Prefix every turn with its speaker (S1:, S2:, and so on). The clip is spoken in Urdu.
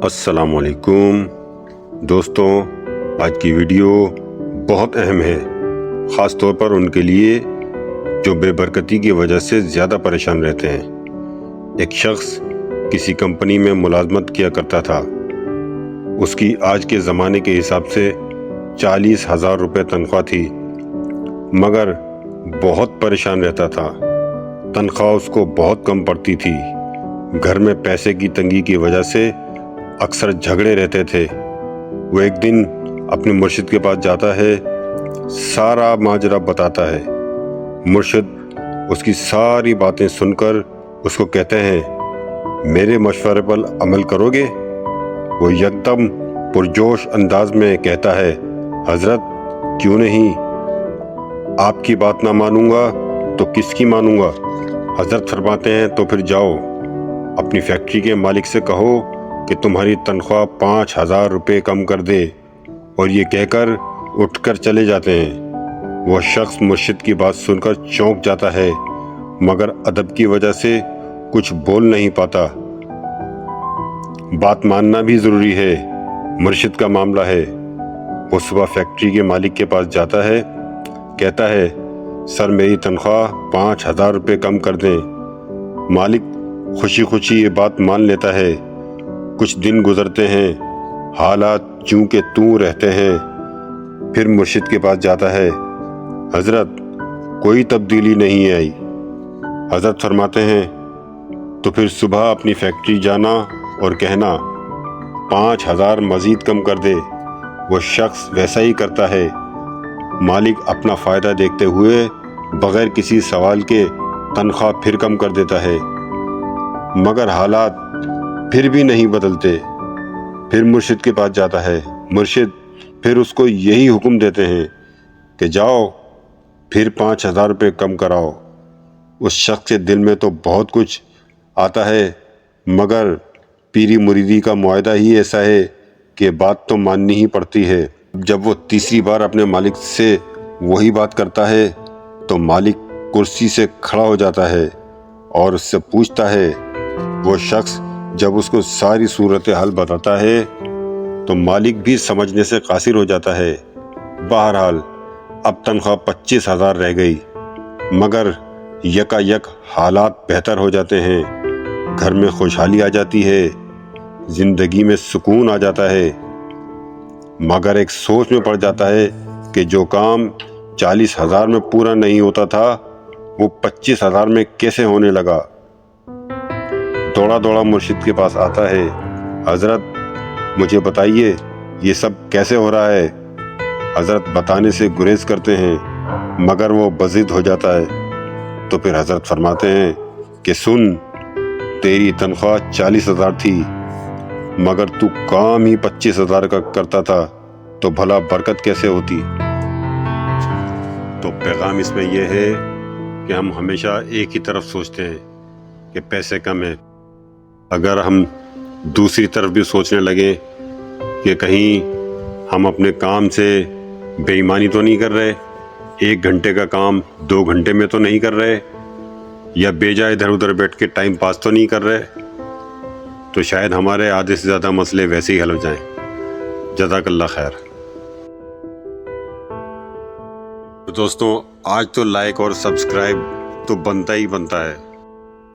S1: السلام علیکم دوستوں، آج کی ویڈیو بہت اہم ہے، خاص طور پر ان کے لیے جو بے برکتی کی وجہ سے زیادہ پریشان رہتے ہیں۔ ایک شخص کسی کمپنی میں ملازمت کیا کرتا تھا۔ اس کی آج کے زمانے کے حساب سے 40,000 روپے تنخواہ تھی، مگر بہت پریشان رہتا تھا۔ تنخواہ اس کو بہت کم پڑتی تھی۔ گھر میں پیسے کی تنگی کی وجہ سے اکثر جھگڑے رہتے تھے۔ وہ ایک دن اپنے مرشد کے پاس جاتا ہے، سارا ماجرا بتاتا ہے۔ مرشد اس کی ساری باتیں سن کر اس کو کہتے ہیں، میرے مشورے پر عمل کرو گے؟ وہ یکدم پرجوش انداز میں کہتا ہے، حضرت کیوں نہیں، آپ کی بات نہ مانوں گا تو کس کی مانوں گا؟ حضرت فرماتے ہیں، تو پھر جاؤ اپنی فیکٹری کے مالک سے کہو کہ تمہاری تنخواہ 5,000 روپے کم کر دے، اور یہ کہہ کر اٹھ کر چلے جاتے ہیں۔ وہ شخص مرشد کی بات سن کر چونک جاتا ہے، مگر ادب کی وجہ سے کچھ بول نہیں پاتا۔ بات ماننا بھی ضروری ہے، مرشد کا معاملہ ہے۔ وہ صبح فیکٹری کے مالک کے پاس جاتا ہے، کہتا ہے، سر میری تنخواہ 5,000 روپے کم کر دیں۔ مالک خوشی خوشی یہ بات مان لیتا ہے۔ کچھ دن گزرتے ہیں، حالات چوں کہ توں رہتے ہیں۔ پھر مرشد کے پاس جاتا ہے، حضرت کوئی تبدیلی نہیں آئی۔ حضرت فرماتے ہیں، تو پھر صبح اپنی فیکٹری جانا اور کہنا 5,000 مزید کم کر دے۔ وہ شخص ویسا ہی کرتا ہے۔ مالک اپنا فائدہ دیکھتے ہوئے بغیر کسی سوال کے تنخواہ پھر کم کر دیتا ہے، مگر حالات پھر بھی نہیں بدلتے۔ پھر مرشد کے پاس جاتا ہے۔ مرشد پھر اس کو یہی حکم دیتے ہیں کہ جاؤ پھر 5,000 روپے کم کراؤ۔ اس شخص کے دل میں تو بہت کچھ آتا ہے، مگر پیری مریدی کا معاہدہ ہی ایسا ہے کہ بات تو ماننی ہی پڑتی ہے۔ جب وہ تیسری بار اپنے مالک سے وہی بات کرتا ہے تو مالک کرسی سے کھڑا ہو جاتا ہے اور اس سے پوچھتا ہے۔ وہ شخص جب اس کو ساری صورتحال بتاتا ہے تو مالک بھی سمجھنے سے قاصر ہو جاتا ہے۔ بہرحال اب تنخواہ 25,000 رہ گئی، مگر یکا یک حالات بہتر ہو جاتے ہیں۔ گھر میں خوشحالی آ جاتی ہے، زندگی میں سکون آ جاتا ہے، مگر ایک سوچ میں پڑ جاتا ہے کہ جو کام 40,000 میں پورا نہیں ہوتا تھا وہ 25,000 میں کیسے ہونے لگا۔ دوڑا دوڑا مرشد کے پاس آتا ہے، حضرت مجھے بتائیے یہ سب کیسے ہو رہا ہے؟ حضرت بتانے سے گریز کرتے ہیں، مگر وہ بضد ہو جاتا ہے۔ تو پھر حضرت فرماتے ہیں کہ سن، تیری تنخواہ 40,000 تھی، مگر تو کام ہی 25,000 کا کرتا تھا، تو بھلا برکت کیسے ہوتی؟ تو پیغام اس میں یہ ہے کہ ہم ہمیشہ ایک ہی طرف سوچتے ہیں کہ پیسے کم ہیں۔ اگر ہم دوسری طرف بھی سوچنے لگیں کہ کہیں ہم اپنے کام سے بے ایمانی تو نہیں کر رہے، 1 گھنٹے کا کام 2 گھنٹے میں تو نہیں کر رہے، یا بے جا ادھر ادھر بیٹھ کے ٹائم پاس تو نہیں کر رہے، تو شاید ہمارے آدھے سے زیادہ مسئلے ویسے ہی حل ہو جائیں۔ جزاک اللہ خیر۔ دوستوں، آج تو لائک اور سبسکرائب تو بنتا ہی بنتا ہے۔